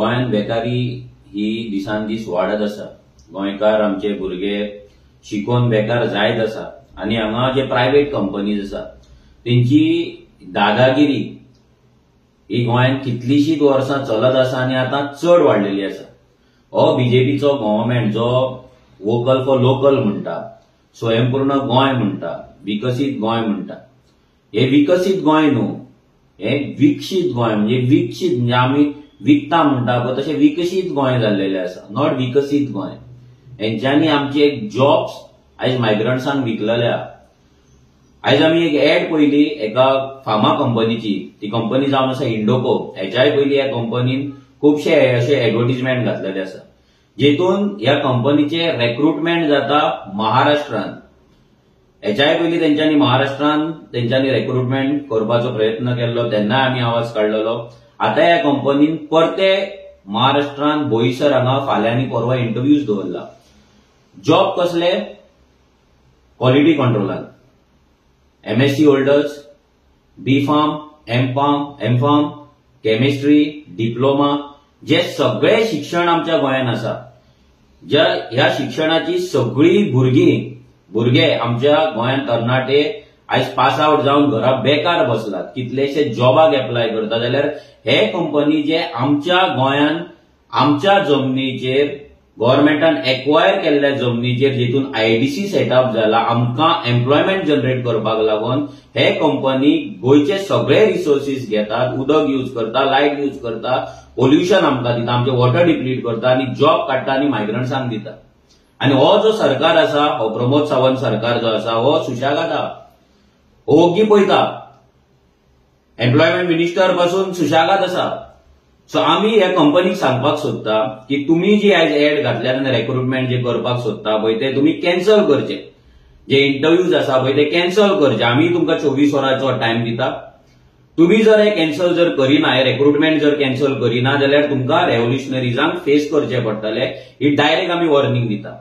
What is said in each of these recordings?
गोंयांत बेकारी ही दिसान दीस वाडत आसा। गोंयकार आमचे भुरगे शिकून बेकार जायत आसा आनी हांगा जे प्रायव्हेट कंपनीज आसा तेंची दादागिरी ही गोंयांत कितलीशीच वर्सां चलत आसा आनी आतां चड वाडलेली आसा। हो बीजेपीचो गव्हर्नमेंट जो वोकल फॉर लोकल म्हणटा, स्वयंपूर्ण गोंय म्हणटा, विकसीत गोंय म्हणटा, हे विकसीत गोंय न्हू, हे विकसीत गोंय म्हणजे विकसीत म्हणजे आमी विकता म्हणटा पळय तशें विकसीत गोंय जाल्लेलें आसा, नॉट विकसीत गोंय। हेंच्यांनी आमचे जॉब्स आयज मायग्रंट्सांक विकलेले आहा। आयज आमी एक एड पयली एका फार्मा कंपनीची, ती कंपनी जावन आसा इंडोको। हेच्याय पयली ह्या कंपनीन खुबशे अशे एडवर्टिजमेंट घातलेले आसा जेतून ह्या कंपनीचे रिक्रुटमेंट जाता महाराष्ट्रांत। हेच्याय पयली तेंच्यांनी महाराष्ट्रांत तेंच्यांनी रिक्रुटमेंट करपाचो प्रयत्न केल्लो, तेन्नाय आमी आवाज काडलेलो। आतां ह्या कंपनीन परते महाराष्ट्रांत बोईसर हांगा फाल्यां आनी परवा इंटरव्यूज दवरला। जॉब कसले? क्वॉलिटी कंट्रोलान, MSc holders, B.Pharm, M.Pharm, chemistry, diploma, जे सगळे शिक्षण आमच्या गोंयांत आसा। ह्या शिक्षणाची सगळी भुरगे आमच्या गोंयांत तरणाटे आयज पास आउट जावन घरा बेकार बसलात, कितलेशे जॉबाक एप्लाय करता। जाल्यार हे कंपनी जे आमच्या गोंयांत आमच्या जमनीचेर गव्हर्नमेंटान एक्वायर केल्ल्या जमनीचेर जेतून IDC सेटअप जाला आमकां एम्प्लॉयमेंट जनरेट करपाक लागून, हे कंपनी गोंयचे सगळे रिसोर्सीस घेतात, उदक यूज करता, लायट यूज करता, पोल्युशन आमकां दिता, आमचे वॉटर डिप्लीट करता आनी जॉब काडटा आनी मायग्रंट्सांक दिता। आनी हो जो सरकार आसा, हो प्रमोद सावंत सरकार जो आसा, हो सुशागाद आहा, हो ओग्गी पळयता। एम्प्लॉयमेंट मिनिस्टर पासून सुशागाद आसा। सो आमी ह्या कंपनीक सांगपाक सोदता की तुमी जी आयज एड घातल्यात आनी रिक्रुटमेंट जे करपाक सोदता पळय ते तुमी कॅन्सल करचे। जे इंटरव्यूज आसा पळय ते कॅन्सल करचे। आमी तुमकां 24 वरांचो टायम दिता। तुम्ही जर हे कॅन्सल जर करिना, हे रिक्रुटमेंट जर कॅन्सल करिना जाल्यार तुमकां रेव्होल्युशनरीजांक फेस करचे पडटले। ही डायरेक्ट आमी वॉर्निंग दिता।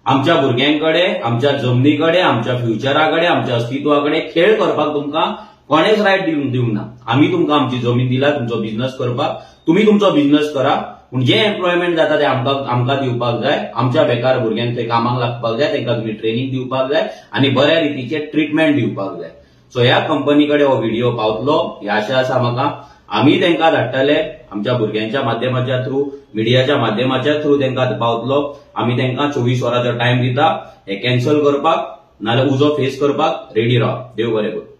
आमच्या भुरग्यांकडे, आमच्या जमनीकडे, आमच्या फ्युचराकडे, आमच्या अस्तित्वाकडे खेळ करपाक तुमकां कोणेच रायट दिवंक ना। आमी तुमकां आमची जमीन दिला तुमचो बिझनेस करपाक, तुम्ही तुमचो बिझनेस करा, पूण जे एम्प्लॉयमेंट जाता ते आमकां दिवपाक जाय। आमच्या बेकार भुरग्यांक थंय कामाक लागपाक जाय, तांकां तुमी ट्रेनिंग दिवपाक जाय आनी बऱ्या रितीचे ट्रिटमेंट दिवपाक जाय। सो ह्या कंपनीकडे हो व्हिडिओ पावतलो ही आशा आसा म्हाका। आमी तांकां धाडटले आमच्या भुरग्यांच्या माध्यमाच्या थ्रू, मिडियाच्या माध्यमाच्या थ्रू तांकां पावतलो। आमी तांकां 24 वरांचो टायम दिता हे कॅन्सल करपाक, नाल्यार उजो फेस करपाक रेडी राव। देव बरें करूं।